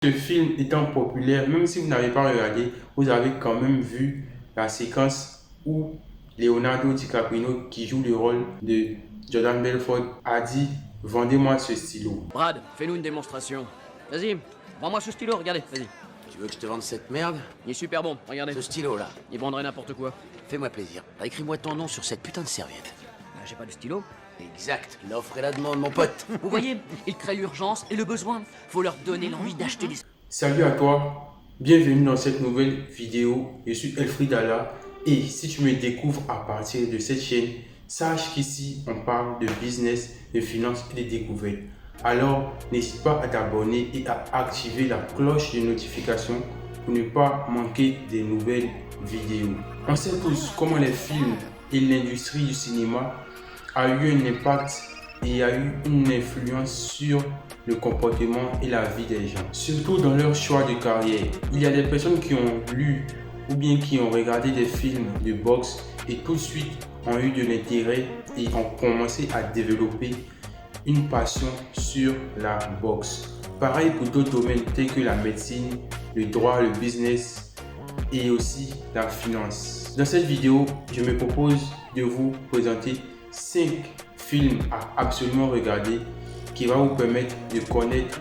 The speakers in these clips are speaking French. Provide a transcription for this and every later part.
Ce film étant populaire, même si vous n'avez pas regardé, vous avez quand même vu la séquence où Leonardo DiCaprio, qui joue le rôle de Jordan Belfort, a dit « Vendez-moi ce stylo ». Brad, fais-nous une démonstration. Vas-y, vends-moi ce stylo, regardez, vas-y. Tu veux que je te vende cette merde? Il est super bon, regardez. Ce stylo-là. Il vendrait n'importe quoi. Fais-moi plaisir. Écris-moi ton nom sur cette putain de serviette. J'ai pas de stylo. Exact. L'offre et la demande, mon pote. Vous voyez, ils créent l'urgence et le besoin. Faut leur donner l'envie d'acheter des... Salut à toi, bienvenue dans cette nouvelle vidéo. Je suis Elfried Allah et si tu me découvres à partir de cette chaîne, sache qu'ici on parle de business, de finances et de découvertes. Alors n'hésite pas à t'abonner et à activer la cloche de notification pour ne pas manquer des nouvelles vidéos. On sait tous comment les films et l'industrie du cinéma a eu un impact et a eu une influence sur le comportement et la vie des gens, surtout dans leur choix de carrière. Il y a des personnes qui ont lu ou bien qui ont regardé des films de boxe et tout de suite ont eu de l'intérêt et ont commencé à développer une passion sur la boxe. Pareil pour d'autres domaines tels que la médecine, le droit, le business et aussi la finance. Dans cette vidéo, je me propose de vous présenter 5 films à absolument regarder qui va vous permettre de connaître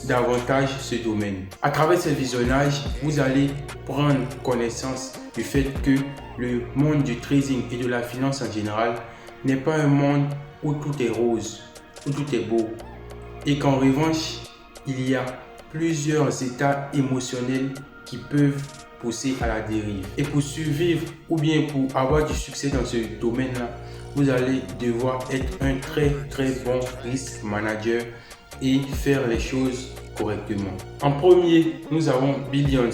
davantage ce domaine. À travers ce visionnage, vous allez prendre connaissance du fait que le monde du trading et de la finance en général n'est pas un monde où tout est rose, où tout est beau. Et qu'en revanche, il y a plusieurs états émotionnels qui peuvent pousser à la dérive. Et pour survivre ou bien pour avoir du succès dans ce domaine-là, vous allez devoir être un très bon risk manager et faire les choses correctement. En premier, nous avons Billions,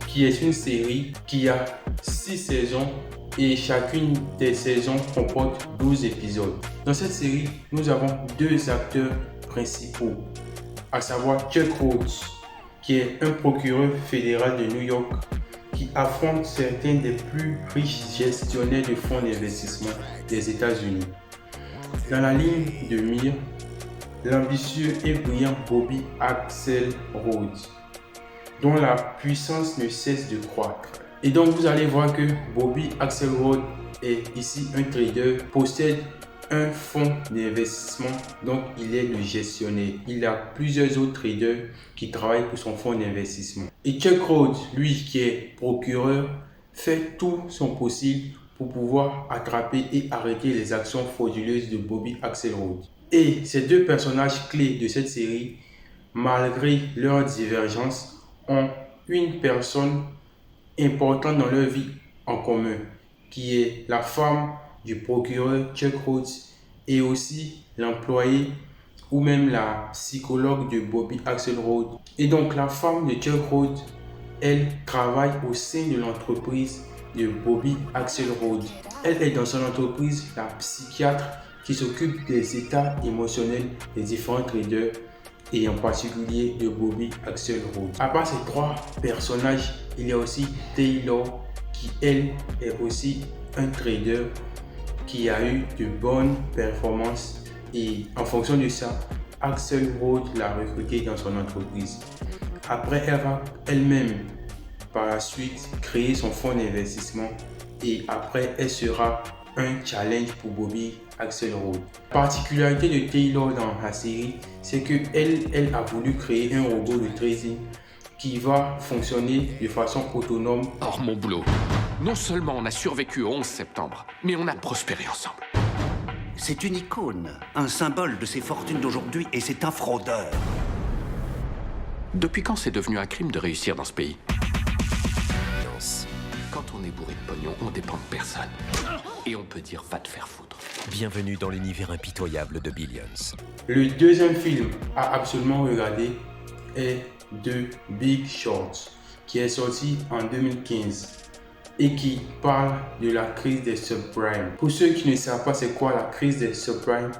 qui est une série qui a 6 saisons et chacune des saisons comporte 12 épisodes. Dans cette série, nous avons 2 acteurs principaux, à savoir Chuck Rhodes, qui est un procureur fédéral de New York qui affronte certains des plus riches gestionnaires de fonds d'investissement des États-Unis. Dans la ligne de mire, l'ambitieux et brillant Bobby Axelrod, dont la puissance ne cesse de croître. Et donc vous allez voir que Bobby Axelrod est ici un trader, possède un fonds d'investissement, donc il est le gestionnaire. Il a plusieurs autres traders qui travaillent pour son fonds d'investissement. Et Chuck Rhodes, lui qui est procureur, fait tout son possible pour pouvoir attraper et arrêter les actions frauduleuses de Bobby Axelrod. Et ces 2 personnages clés de cette série, malgré leurs divergences, ont une personne importante dans leur vie en commun, qui est la femme du procureur Chuck Rhodes et aussi l'employé ou même la psychologue de Bobby Axelrod. Et donc la femme de Chuck Rhodes, elle travaille au sein de l'entreprise de Bobby Axelrod. Elle est dans son entreprise la psychiatre qui s'occupe des états émotionnels des différents traders et en particulier de Bobby Axelrod. À part ces 3 personnages, il y a aussi Taylor qui elle est aussi un trader qui a eu de bonnes performances et en fonction de ça, Axelrod l'a recruté dans son entreprise. Après, elle va elle-même par la suite créer son fonds d'investissement et après, elle sera un challenge pour Bobby Axelrod. La particularité de Taylor dans la série, c'est qu'elle a voulu créer un robot de trading qui va fonctionner de façon autonome. Or, mon boulot. Non seulement on a survécu au 11 septembre, mais on a prospéré ensemble. C'est une icône, un symbole de ces fortunes d'aujourd'hui, et c'est un fraudeur. Depuis quand c'est devenu un crime de réussir dans ce pays? Quand on est bourré de pognon, on dépend de personne. Et on peut dire va te faire foutre. Bienvenue dans l'univers impitoyable de Billions. Le deuxième film à absolument regarder est The Big Short, qui est sorti en 2015 et qui parle de la crise des subprimes. Pour ceux qui ne savent pas c'est quoi la crise des subprimes,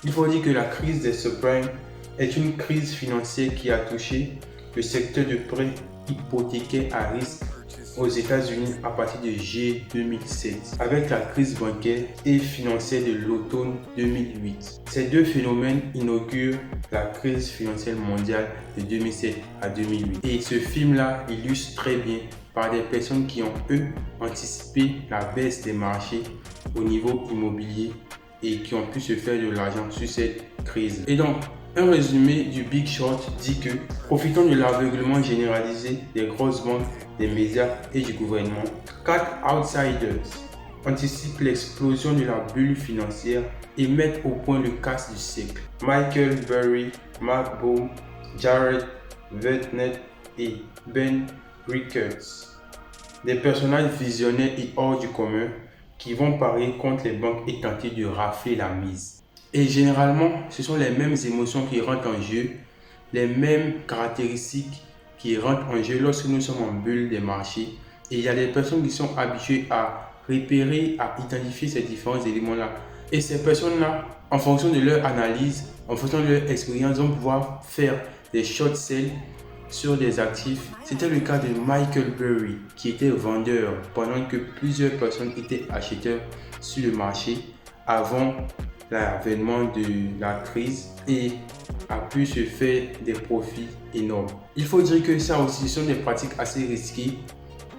il faut dire que la crise des subprimes est une crise financière qui a touché le secteur de prêt hypothécaire à risque aux États-Unis à partir de juillet 2007, avec la crise bancaire et financière de l'automne 2008. Ces deux phénomènes inaugurent la crise financière mondiale de 2007 à 2008. Et ce film-là illustre très bien par des personnes qui ont, eux, anticipé la baisse des marchés au niveau immobilier et qui ont pu se faire de l'argent sur cette crise. Et donc, un résumé du Big Short dit que, profitant de l'aveuglement généralisé des grosses banques, des médias et du gouvernement, 4 outsiders anticipent l'explosion de la bulle financière et mettent au point le casse du siècle. Michael Burry, Mark Baum, Jared Vetnet et Ben Rickards. Des personnages visionnaires et hors du commun qui vont parier contre les banques et tenter de rafler la mise. Et généralement, ce sont les mêmes émotions qui rentrent en jeu, les mêmes caractéristiques qui rentrent en jeu lorsque nous sommes en bulle des marchés. Et il y a des personnes qui sont habituées à repérer, à identifier ces différents éléments-là. Et ces personnes-là, en fonction de leur analyse, en fonction de leur expérience, vont pouvoir faire des short sales sur des actifs. C'était le cas de Michael Burry, qui était vendeur pendant que plusieurs personnes étaient acheteurs sur le marché avant l'avènement de la crise et a pu se faire des profits énormes. Il faut dire que ça aussi sont des pratiques assez risquées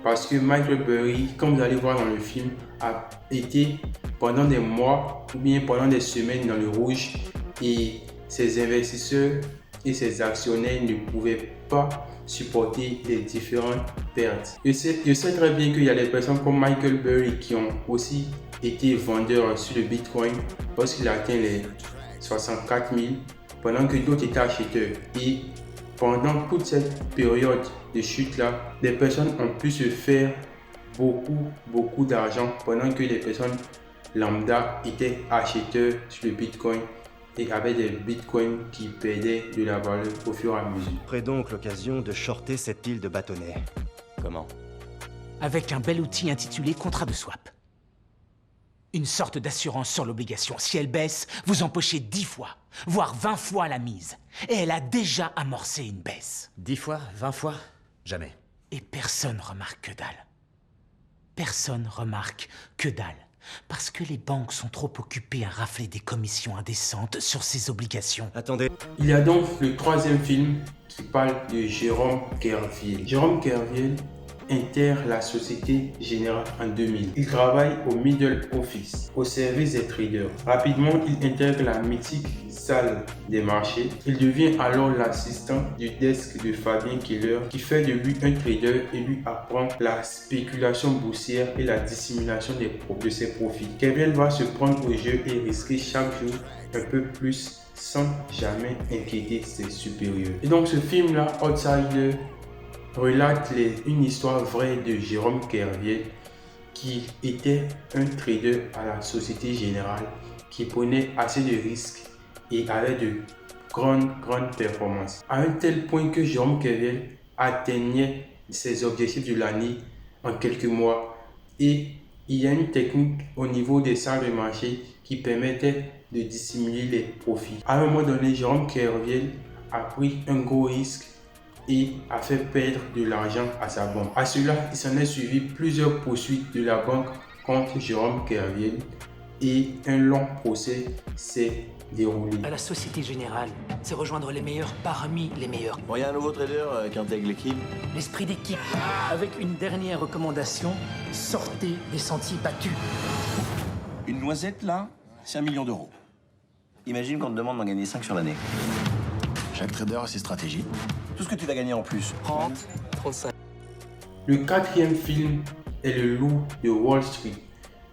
parce que Michael Burry, comme vous allez voir dans le film, a été pendant des mois ou bien pendant des semaines dans le rouge et ses investisseurs et ses actionnaires ne pouvaient pas supporter les différentes pertes. Je sais très bien qu'il y a des personnes comme Michael Burry qui ont aussi été vendeurs sur le Bitcoin lorsqu'il a atteint les 64 000 pendant que d'autres étaient acheteurs. Et pendant toute cette période de chute-là, des personnes ont pu se faire beaucoup d'argent pendant que les personnes lambda étaient acheteurs sur le Bitcoin et avaient des bitcoins qui perdaient de la valeur au fur et à mesure. J'aurai donc l'occasion de shorter cette île de bâtonnets. Comment? Avec un bel outil intitulé contrat de swap. Une sorte d'assurance sur l'obligation. Si elle baisse, vous empochez 10 fois, voire 20 fois la mise. Et elle a déjà amorcé une baisse. 10 fois, 20 fois? Jamais. Et personne remarque que dalle. Personne remarque que dalle. Parce que les banques sont trop occupées à rafler des commissions indécentes sur ces obligations. Attendez. Il y a donc le troisième film qui parle de Jérôme Kerviel. Jérôme Kerviel intègre la Société Générale en 2000. Il travaille au middle office, au service des traders. Rapidement, il intègre la mythique salle des marchés. Il devient alors l'assistant du desk de Fabien Keller qui fait de lui un trader et lui apprend la spéculation boursière et la dissimulation de ses profits. Kerviel va se prendre au jeu et risquer chaque jour un peu plus sans jamais inquiéter ses supérieurs. Et donc ce film-là, Outsider, relate une histoire vraie de Jérôme Kerviel qui était un trader à la Société Générale qui prenait assez de risques et avait de grandes performances. À un tel point que Jérôme Kerviel atteignait ses objectifs de l'année en quelques mois. Et il y a une technique au niveau des salles de marché qui permettait de dissimuler les profits. À un moment donné, Jérôme Kerviel a pris un gros risque et a fait perdre de l'argent à sa banque. À cela, il s'en est suivi plusieurs poursuites de la banque contre Jérôme Kerviel et un long procès s'est déroulé. À la Société Générale, c'est rejoindre les meilleurs parmi les meilleurs. Bon, y a un nouveau trader qui intègre l'équipe. L'esprit d'équipe. Avec une dernière recommandation, sortez des sentiers battus. Une noisette, là, c'est 1 million d'euros. Imagine qu'on te demande d'en gagner 5 sur l'année. Chaque trader a ses stratégies. Tout ce que tu vas gagner en plus. 30, 35. Le quatrième film est Le Loup de Wall Street.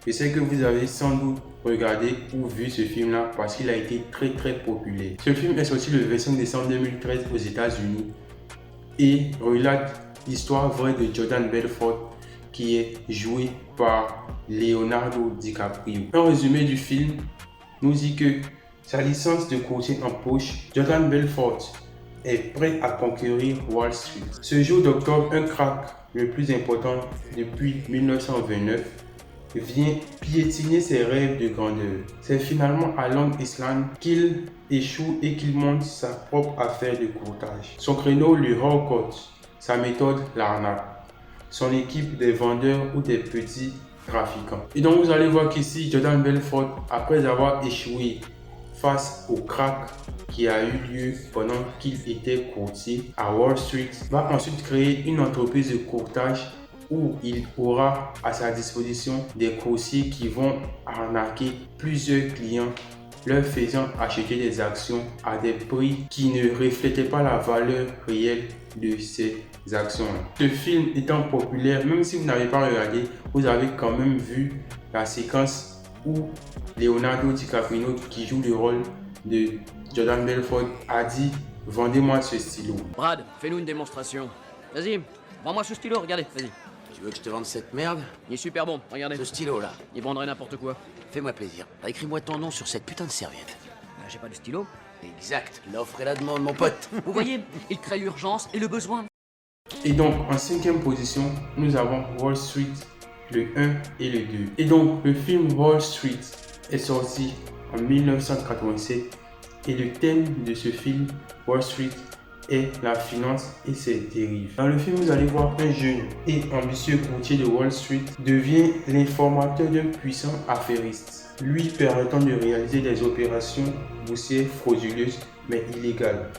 Je sais que vous avez sans doute regardé ou vu ce film-là parce qu'il a été très populaire. Ce film est sorti le 25 décembre 2013 aux États-Unis et relate l'histoire vraie de Jordan Belfort qui est joué par Leonardo DiCaprio. Un résumé du film nous dit que sa licence de courtier en poche, Jordan Belfort est prêt à conquérir Wall Street. Ce jour d'octobre, un crack, le plus important depuis 1929, vient piétiner ses rêves de grandeur. C'est finalement à Long Island qu'il échoue et qu'il monte sa propre affaire de courtage. Son créneau, le hors court, sa méthode, l'arnaque. son équipe des vendeurs ou des petits trafiquants. Et donc vous allez voir qu'ici, Jordan Belfort, après avoir échoué face au crack qui a eu lieu pendant qu'il était courtier à Wall Street, va ensuite créer une entreprise de courtage où il aura à sa disposition des courtiers qui vont arnaquer plusieurs clients, leur faisant acheter des actions à des prix qui ne reflétaient pas la valeur réelle de ces actions. Ce film étant populaire, même si vous n'avez pas regardé, vous avez quand même vu la séquence où Leonardo DiCaprio, qui joue le rôle de Jordan Belfort, a dit « Vendez-moi ce stylo ». Brad, fais-nous une démonstration. Vas-y, vends-moi ce stylo, regardez, vas-y. Tu veux que je te vende cette merde? Il est super bon, regardez. Ce stylo-là. Il vendrait n'importe quoi. Fais-moi plaisir. Écris-moi ton nom sur cette putain de serviette. J'ai pas de stylo. Exact. L'offre et la demande, mon pote. Vous voyez, il crée l'urgence et le besoin. Et donc, en 5e position, nous avons Wall Street, le 1 et le 2. Et donc, le film Wall Street est sorti en 1987 et le thème de ce film, Wall Street, est la finance et ses dérives. Dans le film, vous allez voir un jeune et ambitieux courtier de Wall Street devient l'informateur d'un puissant affairiste, lui permettant de réaliser des opérations boursières frauduleuses mais illégales.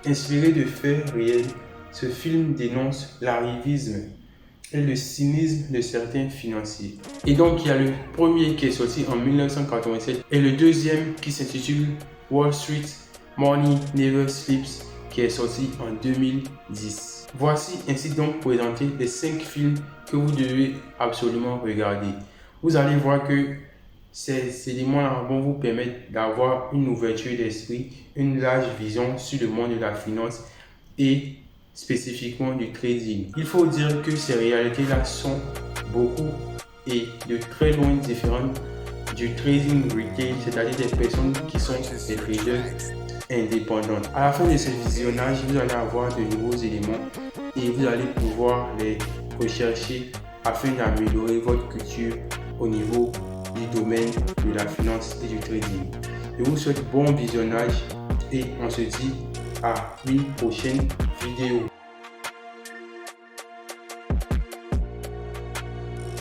Inspiré de faits réels, ce film dénonce l'arrivisme et le cynisme de certains financiers. Et donc, il y a le premier qui est sorti en 1987 et le deuxième qui s'intitule Wall Street, Money Never Sleeps, qui est sorti en 2010. Voici ainsi donc présenté les 5 films que vous devez absolument regarder. Vous allez voir que ces éléments-là vont vous permettre d'avoir une ouverture d'esprit, une large vision sur le monde de la finance et spécifiquement du trading. Il faut dire que ces réalités-là sont beaucoup et de très loin différentes du trading retail, c'est-à-dire des personnes qui sont des traders indépendantes. À la fin de ce visionnage, vous allez avoir de nouveaux éléments et vous allez pouvoir les rechercher afin d'améliorer votre culture au niveau du domaine de la finance et du trading. Je vous souhaite bon visionnage et on se dit à une prochaine vidéo.